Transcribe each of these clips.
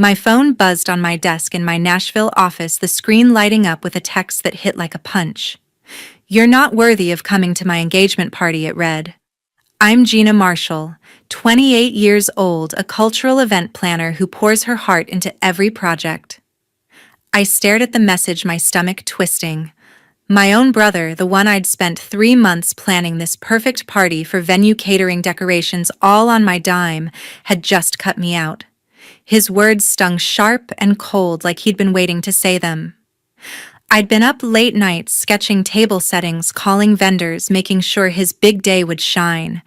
My phone buzzed on my desk in my Nashville office, the screen lighting up with a text that hit like a punch. "You're not worthy of coming to my engagement party," it read. I'm Gina Marshall, 28 years old, a cultural event planner who pours her heart into every project. I stared at the message, my stomach twisting. My own brother, the one I'd spent 3 months planning this perfect party for, venue, catering, decorations, all on my dime, had just cut me out. His words stung sharp and cold, like he'd been waiting to say them. I'd been up late nights sketching table settings, calling vendors, making sure his big day would shine.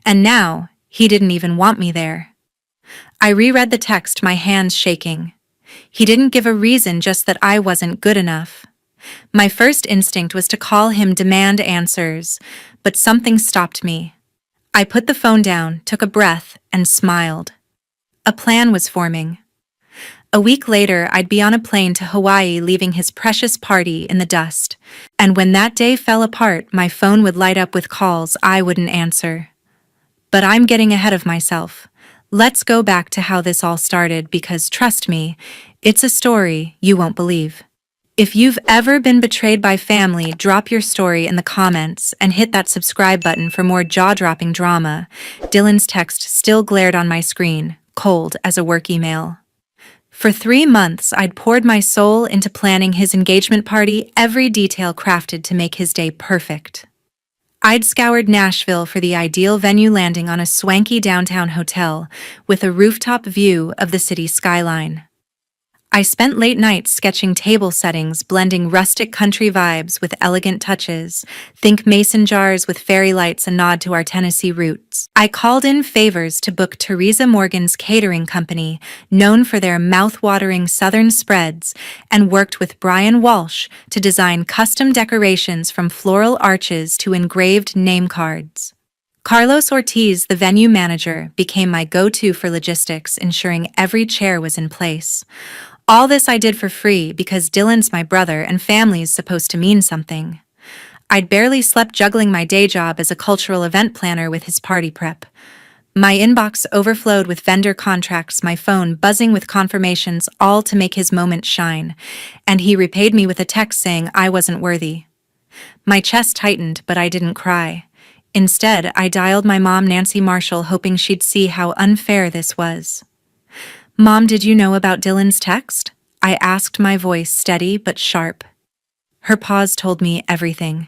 And now, he didn't even want me there. I reread the text, my hands shaking. He didn't give a reason, just that I wasn't good enough. My first instinct was to call him, demand answers, but something stopped me. I put the phone down, took a breath, and smiled. A plan was forming. A week later, I'd be on a plane to Hawaii, leaving his precious party in the dust. And when that day fell apart, my phone would light up with calls I wouldn't answer. But I'm getting ahead of myself. Let's go back to how this all started, because trust me, it's a story you won't believe. If you've ever been betrayed by family, drop your story in the comments and hit that subscribe button for more jaw-dropping drama. Dylan's text still glared on my screen, cold as a work email. For 3 months, I'd poured my soul into planning his engagement party, every detail crafted to make his day perfect. I'd scoured Nashville for the ideal venue, landing on a swanky downtown hotel with a rooftop view of the city skyline. I spent late nights sketching table settings, blending rustic country vibes with elegant touches. Think mason jars with fairy lights, a nod to our Tennessee roots. I called in favors to book Teresa Morgan's catering company, known for their mouth-watering southern spreads, and worked with Brian Walsh to design custom decorations from floral arches to engraved name cards. Carlos Ortiz, the venue manager, became my go-to for logistics, ensuring every chair was in place. All this I did for free because Dylan's my brother and family's supposed to mean something. I'd barely slept, juggling my day job as a cultural event planner with his party prep. My inbox overflowed with vendor contracts, my phone buzzing with confirmations, all to make his moment shine. And he repaid me with a text saying I wasn't worthy. My chest tightened, but I didn't cry. Instead, I dialed my mom, Nancy Marshall, hoping she'd see how unfair this was. "Mom, did you know about Dylan's text?" I asked, my voice steady but sharp. Her pause told me everything.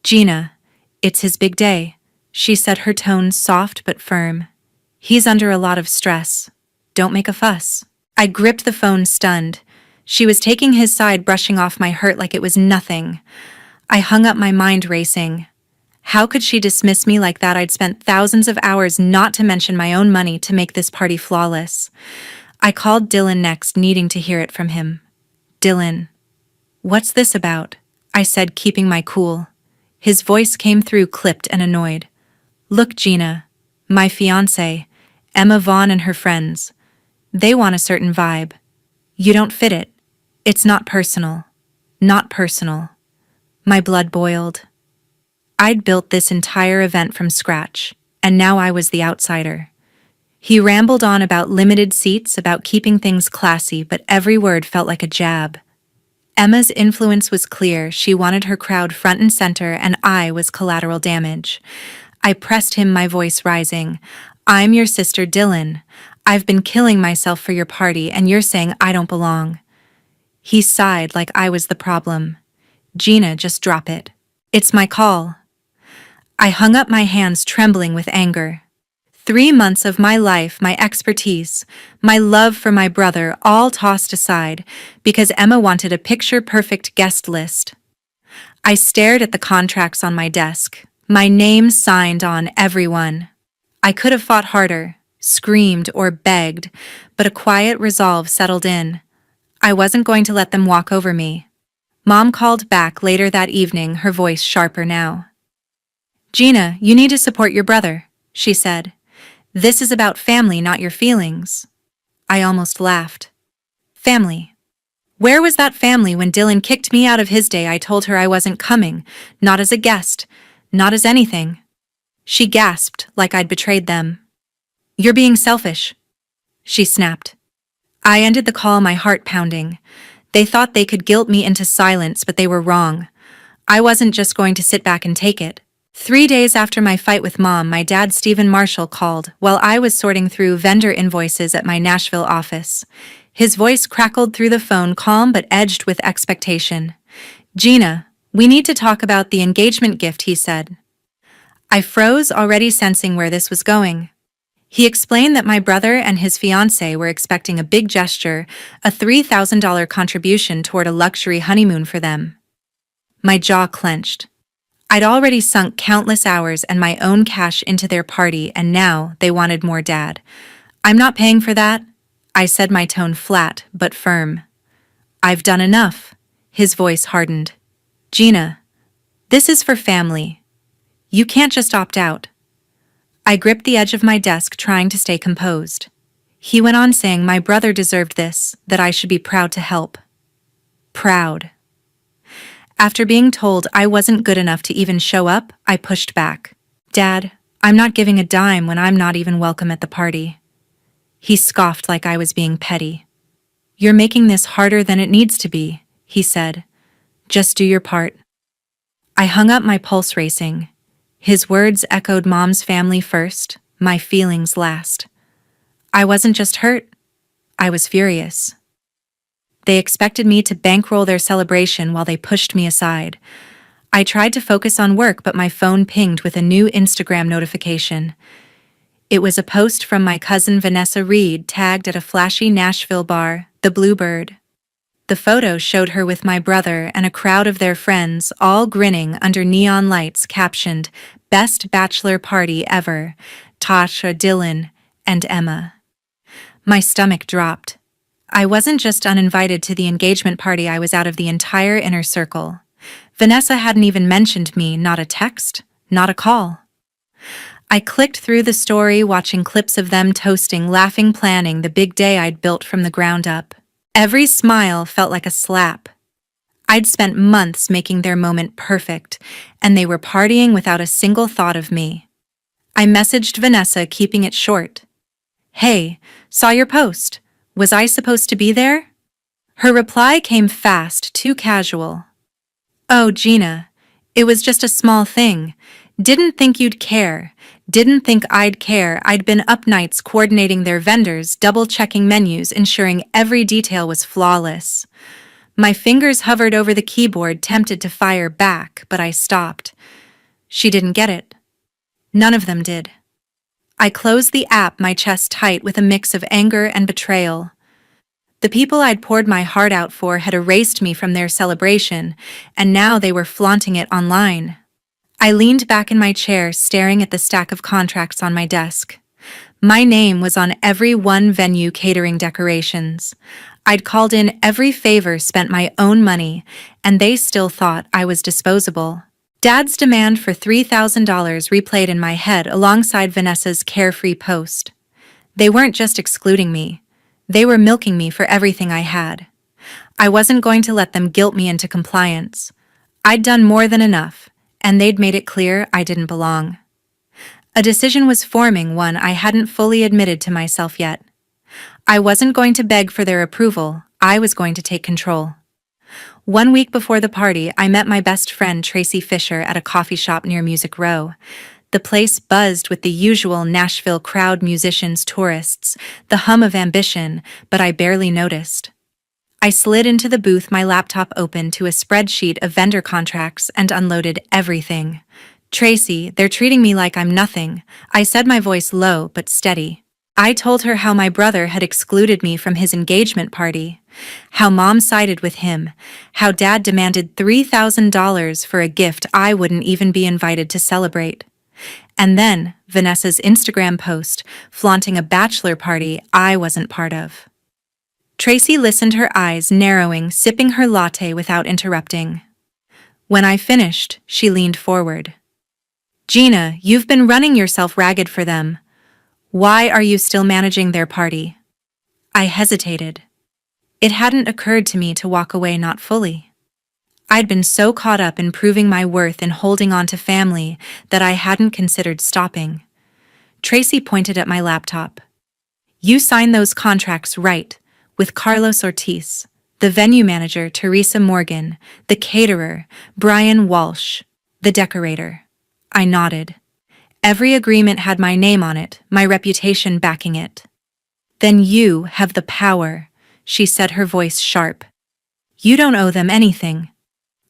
"Gina, it's his big day," she said, her tone soft but firm. "He's under a lot of stress. Don't make a fuss." I gripped the phone, stunned. She was taking his side, brushing off my hurt like it was nothing. I hung up, my mind racing. How could she dismiss me like that? I'd spent thousands of hours, not to mention my own money, to make this party flawless. I called Dylan next, needing to hear it from him. "Dylan, what's this about?" I said, keeping my cool. His voice came through, clipped and annoyed. "Look, Gina, my fiancé, Emma Vaughn, and her friends. They want a certain vibe. You don't fit it. It's not personal. Not personal." My blood boiled. I'd built this entire event from scratch, and now I was the outsider. He rambled on about limited seats, about keeping things classy, but every word felt like a jab. Emma's influence was clear. She wanted her crowd front and center, and I was collateral damage. I pressed him, my voice rising. "I'm your sister, Dylan. I've been killing myself for your party, and you're saying I don't belong." He sighed like I was the problem. "Gina, just drop it. It's my call." I hung up, my hands trembling with anger. 3 months of my life, my expertise, my love for my brother, all tossed aside because Emma wanted a picture-perfect guest list. I stared at the contracts on my desk, my name signed on every one. I could have fought harder, screamed or begged, but a quiet resolve settled in. I wasn't going to let them walk over me. Mom called back later that evening, her voice sharper now. "Gina, you need to support your brother," she said. "This is about family, not your feelings." I almost laughed. Family? Where was that family when Dylan kicked me out of his day? I told her I wasn't coming, not as a guest, not as anything. She gasped like I'd betrayed them. "You're being selfish," she snapped. I ended the call, my heart pounding. They thought they could guilt me into silence, but they were wrong. I wasn't just going to sit back and take it. 3 days after my fight with Mom, my dad, Stephen Marshall, called while I was sorting through vendor invoices at my Nashville office. His voice crackled through the phone, calm but edged with expectation. "Gina, we need to talk about the engagement gift," he said. I froze, already sensing where this was going. He explained that my brother and his fiancée were expecting a big gesture, a $3,000 contribution toward a luxury honeymoon for them. My jaw clenched. I'd already sunk countless hours and my own cash into their party, and now they wanted more, Dad. "I'm not paying for that," I said, my tone flat but firm. "I've done enough." His voice hardened. "Gina, this is for family. You can't just opt out." I gripped the edge of my desk, trying to stay composed. He went on, saying my brother deserved this, that I should be proud to help. Proud. After being told I wasn't good enough to even show up, I pushed back. "Dad, I'm not giving a dime when I'm not even welcome at the party." He scoffed like I was being petty. "You're making this harder than it needs to be," he said. "Just do your part." I hung up, my pulse racing. His words echoed Mom's family first, my feelings last. I wasn't just hurt, I was furious. They expected me to bankroll their celebration while they pushed me aside. I tried to focus on work, but my phone pinged with a new Instagram notification. It was a post from my cousin Vanessa Reed, tagged at a flashy Nashville bar, the Bluebird. The photo showed her with my brother and a crowd of their friends, all grinning under neon lights, captioned, "Best Bachelor Party Ever, Tasha, Dylan, and Emma." My stomach dropped. I wasn't just uninvited to the engagement party, I was out of the entire inner circle. Vanessa hadn't even mentioned me, not a text, not a call. I clicked through the story, watching clips of them toasting, laughing, planning the big day I'd built from the ground up. Every smile felt like a slap. I'd spent months making their moment perfect, and they were partying without a single thought of me. I messaged Vanessa, keeping it short. "Hey, saw your post. Was I supposed to be there?" Her reply came fast, too casual. "Oh, Gina, it was just a small thing. Didn't think you'd care. Didn't think I'd care. I'd been up nights coordinating their vendors, double-checking menus, ensuring every detail was flawless." My fingers hovered over the keyboard, tempted to fire back, but I stopped. She didn't get it. None of them did. I closed the app, my chest tight with a mix of anger and betrayal. The people I'd poured my heart out for had erased me from their celebration, and now they were flaunting it online. I leaned back in my chair, staring at the stack of contracts on my desk. My name was on every one: venue, catering, decorations. I'd called in every favor, spent my own money, and they still thought I was disposable. Dad's demand for $3,000 replayed in my head alongside Vanessa's carefree post. They weren't just excluding me. They were milking me for everything I had. I wasn't going to let them guilt me into compliance. I'd done more than enough, and they'd made it clear I didn't belong. A decision was forming, one I hadn't fully admitted to myself yet. I wasn't going to beg for their approval, I was going to take control. 1 week before the party, I met my best friend Tracy Fisher at a coffee shop near Music Row. The place buzzed with the usual Nashville crowd: musicians, tourists, the hum of ambition, but I barely noticed. I slid into the booth, my laptop open to a spreadsheet of vendor contracts, and unloaded everything. "Tracy, they're treating me like I'm nothing," I said, my voice low but steady. I told her how my brother had excluded me from his engagement party, how Mom sided with him, how Dad demanded $3,000 for a gift I wouldn't even be invited to celebrate. And then Vanessa's Instagram post, flaunting a bachelor party I wasn't part of. Tracy listened, her eyes narrowing, sipping her latte without interrupting. When I finished, she leaned forward. "Gina, you've been running yourself ragged for them. Why are you still managing their party?" I hesitated. It hadn't occurred to me to walk away, not fully. I'd been so caught up in proving my worth and holding on to family that I hadn't considered stopping. Tracy pointed at my laptop. "You signed those contracts, right? with Carlos Ortiz, the venue manager Teresa Morgan, the caterer Brian Walsh, the decorator. I nodded. Every agreement had my name on it, my reputation backing it. Then you have the power, she said, her voice sharp. You don't owe them anything.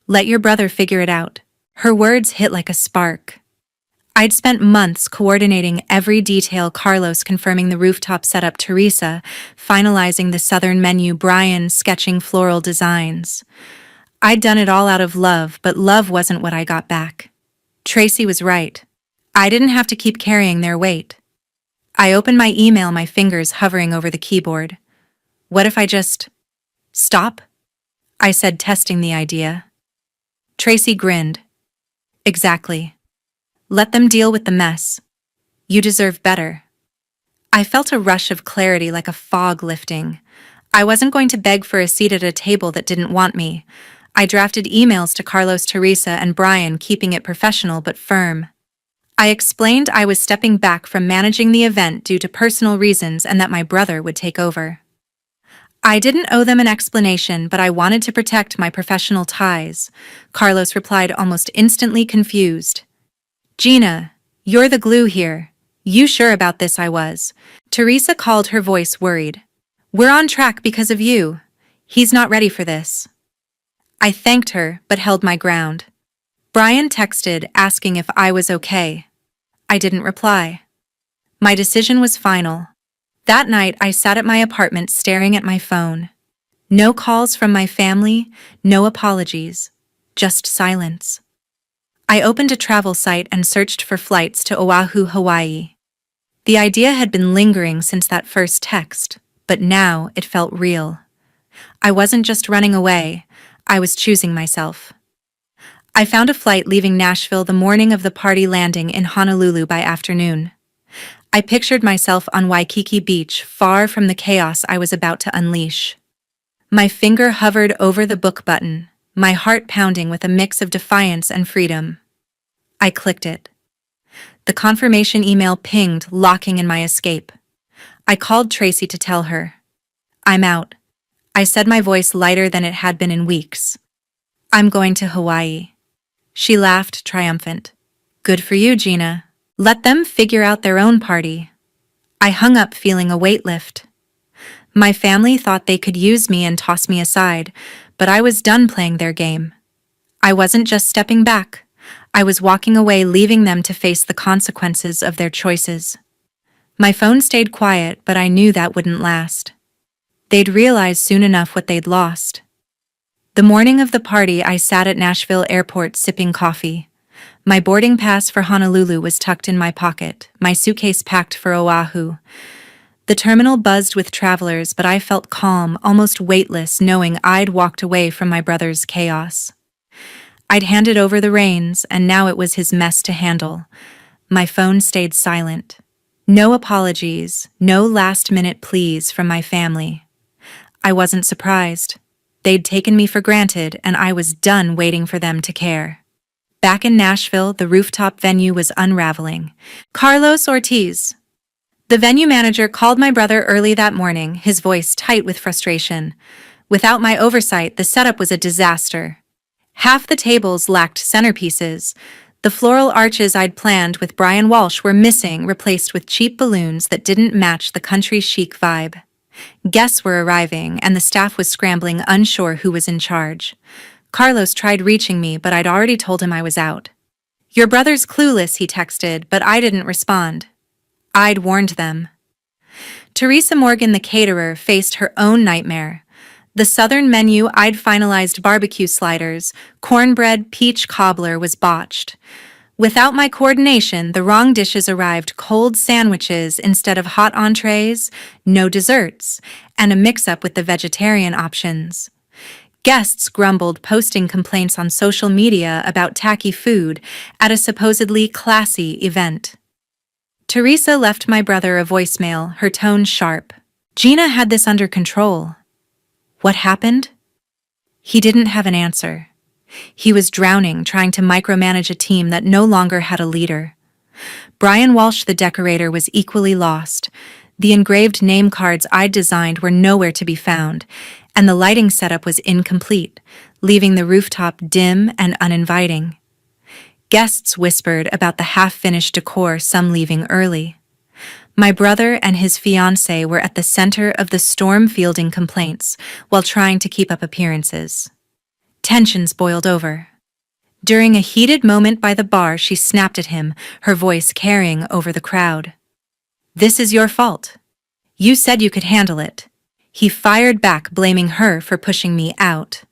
Let your brother figure it out. Her words hit like a spark. I'd spent months coordinating every detail, Carlos confirming the rooftop setup, Teresa finalizing the southern menu, Brian sketching floral designs. I'd done it all out of love, but love wasn't what I got back. Tracy was right. I didn't have to keep carrying their weight. I opened my email, my fingers hovering over the keyboard. What if I just stop? I said, testing the idea. Tracy grinned. Exactly. Let them deal with the mess. You deserve better. I felt a rush of clarity, like a fog lifting. I wasn't going to beg for a seat at a table that didn't want me. I drafted emails to Carlos, Teresa, and Brian, keeping it professional but firm. I explained I was stepping back from managing the event due to personal reasons and that my brother would take over. I didn't owe them an explanation, but I wanted to protect my professional ties. Carlos replied, almost instantly confused. Gina, you're the glue here. You sure about this? I was. Teresa called, her voice worried. We're on track because of you. He's not ready for this. I thanked her, but held my ground. Brian texted, asking if I was okay. I didn't reply. My decision was final. That night, I sat at my apartment staring at my phone. No calls from my family, no apologies, just silence. I opened a travel site and searched for flights to Oahu, Hawaii. The idea had been lingering since that first text, but now it felt real. I wasn't just running away, I was choosing myself. I found a flight leaving Nashville the morning of the party, landing in Honolulu by afternoon. I pictured myself on Waikiki Beach, far from the chaos I was about to unleash. My finger hovered over the book button, my heart pounding with a mix of defiance and freedom. I clicked it. The confirmation email pinged, locking in my escape. I called Tracy to tell her. I'm out. I said, my voice lighter than it had been in weeks. I'm going to Hawaii. She laughed, triumphant. Good for you, Gina. Let them figure out their own party. I hung up, feeling a weight lift. My family thought they could use me and toss me aside, but I was done playing their game. I wasn't just stepping back. I was walking away, leaving them to face the consequences of their choices. My phone stayed quiet, but I knew that wouldn't last. They'd realize soon enough what they'd lost. The morning of the party, I sat at Nashville Airport sipping coffee. My boarding pass for Honolulu was tucked in my pocket, my suitcase packed for Oahu. The terminal buzzed with travelers, but I felt calm, almost weightless, knowing I'd walked away from my brother's chaos. I'd handed over the reins, and now it was his mess to handle. My phone stayed silent. No apologies, no last-minute pleas from my family. I wasn't surprised. They'd taken me for granted, and I was done waiting for them to care. Back in Nashville, the rooftop venue was unraveling. Carlos Ortiz, the venue manager, called my brother early that morning, his voice tight with frustration. Without my oversight, the setup was a disaster. Half the tables lacked centerpieces. The floral arches I'd planned with Brian Walsh were missing, replaced with cheap balloons that didn't match the country chic vibe. Guests were arriving, and the staff was scrambling, unsure who was in charge. Carlos tried reaching me, but I'd already told him I was out. Your brother's clueless, he texted, but I didn't respond. I'd warned them. Teresa Morgan, the caterer, faced her own nightmare. The southern menu I'd finalized, barbecue sliders, cornbread, peach cobbler, was botched. Without my coordination, the wrong dishes arrived: cold sandwiches instead of hot entrees, no desserts, and a mix-up with the vegetarian options. Guests grumbled, posting complaints on social media about tacky food at a supposedly classy event. Teresa left my brother a voicemail, her tone sharp. Gina had this under control. What happened? He didn't have an answer. He was drowning, trying to micromanage a team that no longer had a leader. Brian Walsh, the decorator, was equally lost. The engraved name cards I'd designed were nowhere to be found, and the lighting setup was incomplete, leaving the rooftop dim and uninviting. Guests whispered about the half-finished decor, some leaving early. My brother and his fiancée were at the center of the storm, fielding complaints while trying to keep up appearances. Tensions boiled over. During a heated moment by the bar, she snapped at him, her voice carrying over the crowd. "This is your fault. You said you could handle it." He fired back, blaming her for pushing me out.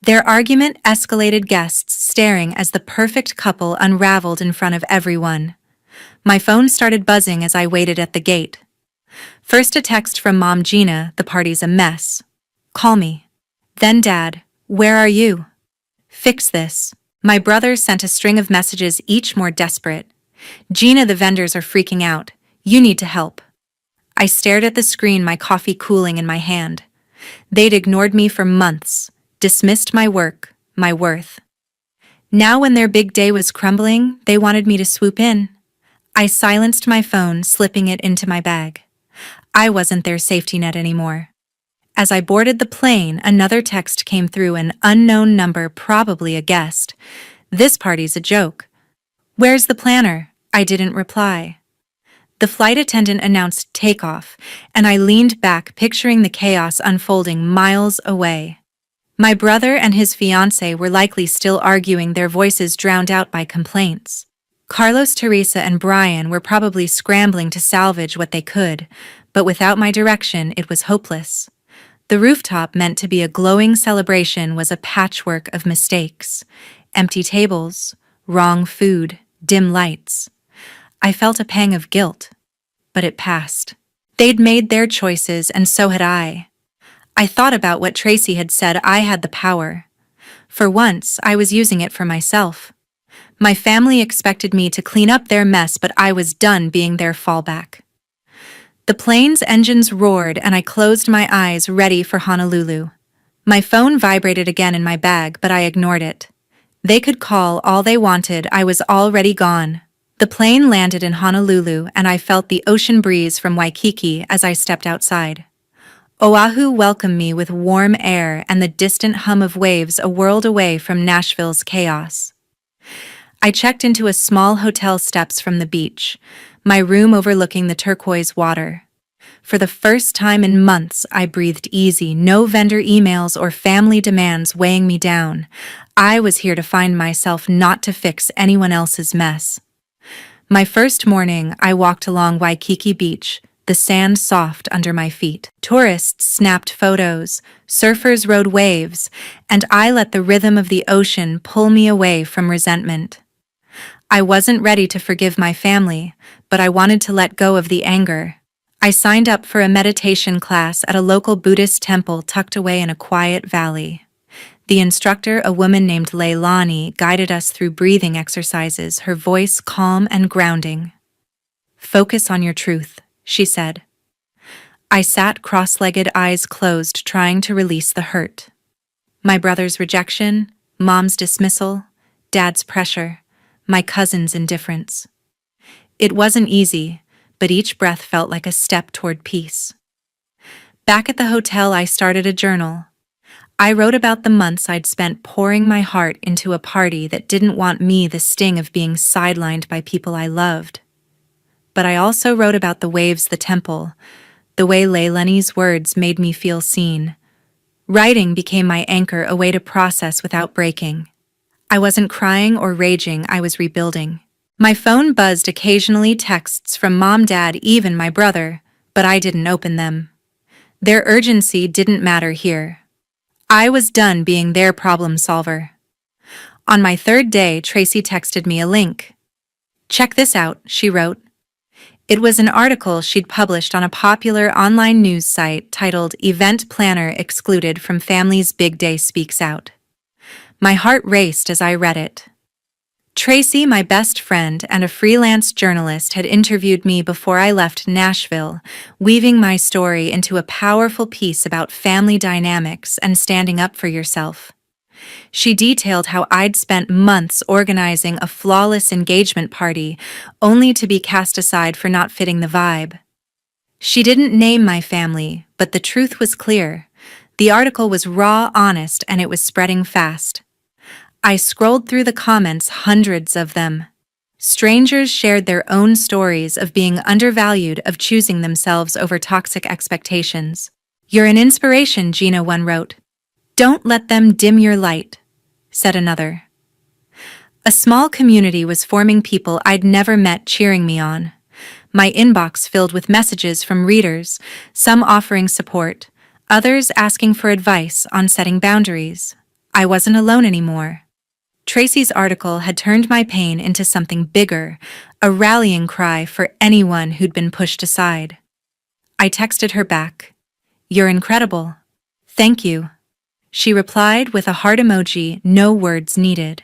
Their argument escalated, guests staring as the perfect couple unraveled in front of everyone. My phone started buzzing as I waited at the gate. First a text from Mom: "Gina, the party's a mess. Call me." Then Dad: "Where are you? Fix this." My brother sent a string of messages, each more desperate. "Gina, the vendors are freaking out. You need to help." I stared at the screen, my coffee cooling in my hand. They'd ignored me for months, dismissed my work, my worth. Now, when their big day was crumbling, they wanted me to swoop in. I silenced my phone, slipping it into my bag. I wasn't their safety net anymore. As I boarded the plane, another text came through, an unknown number, probably a guest. "This party's a joke. Where's the planner?" I didn't reply. The flight attendant announced takeoff, and I leaned back, picturing the chaos unfolding miles away. My brother and his fiancée were likely still arguing, their voices drowned out by complaints. Carlos, Teresa, and Brian were probably scrambling to salvage what they could, but without my direction, it was hopeless. The rooftop, meant to be a glowing celebration, was a patchwork of mistakes. Empty tables, wrong food, dim lights. I felt a pang of guilt, but it passed. They'd made their choices, and so had I. I thought about what Tracy had said: I had the power. For once, I was using it for myself. My family expected me to clean up their mess, but I was done being their fallback. The plane's engines roared, and I closed my eyes, ready for Honolulu. My phone vibrated again in my bag, but I ignored it. They could call all they wanted, I was already gone. The plane landed in Honolulu, and I felt the ocean breeze from Waikiki as I stepped outside. Oahu welcomed me with warm air and the distant hum of waves, a world away from Nashville's chaos. I checked into a small hotel steps from the beach, my room overlooking the turquoise water. For the first time in months, I breathed easy, no vendor emails or family demands weighing me down. I was here to find myself, not to fix anyone else's mess. My first morning, I walked along Waikiki Beach, the sand soft under my feet. Tourists snapped photos, surfers rode waves, and I let the rhythm of the ocean pull me away from resentment. I wasn't ready to forgive my family, but I wanted to let go of the anger. I signed up for a meditation class at a local Buddhist temple tucked away in a quiet valley. The instructor, a woman named Leilani, guided us through breathing exercises, her voice calm and grounding. "Focus on your truth," she said. I sat cross-legged, eyes closed, trying to release the hurt. My brother's rejection, Mom's dismissal, Dad's pressure, my cousin's indifference. It wasn't easy, but each breath felt like a step toward peace. Back at the hotel, I started a journal. I wrote about the months I'd spent pouring my heart into a party that didn't want me, the sting of being sidelined by people I loved. But I also wrote about the waves, the temple, the way Leilani's words made me feel seen. Writing became my anchor, a way to process without breaking. I wasn't crying or raging, I was rebuilding. My phone buzzed occasionally, texts from Mom, Dad, even my brother, but I didn't open them. Their urgency didn't matter here. I was done being their problem solver. On my third day, Tracy texted me a link. "Check this out," she wrote. It was an article she'd published on a popular online news site titled "Event Planner Excluded from Family's Big Day Speaks Out." My heart raced as I read it. Tracy, my best friend and a freelance journalist, had interviewed me before I left Nashville, weaving my story into a powerful piece about family dynamics and standing up for yourself. She detailed how I'd spent months organizing a flawless engagement party, only to be cast aside for not fitting the vibe. She didn't name my family, but the truth was clear. The article was raw, honest, and it was spreading fast. I scrolled through the comments, hundreds of them. Strangers shared their own stories of being undervalued, of choosing themselves over toxic expectations. "You're an inspiration," Gina one wrote. "Don't let them dim your light," said another. A small community was forming, people I'd never met cheering me on. My inbox filled with messages from readers, some offering support, others asking for advice on setting boundaries. I wasn't alone anymore. Tracy's article had turned my pain into something bigger, a rallying cry for anyone who'd been pushed aside. I texted her back. "You're incredible. Thank you." She replied with a heart emoji, no words needed.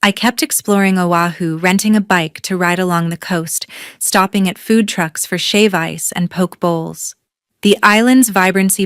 I kept exploring Oahu, renting a bike to ride along the coast, stopping at food trucks for shave ice and poke bowls. The island's vibrancy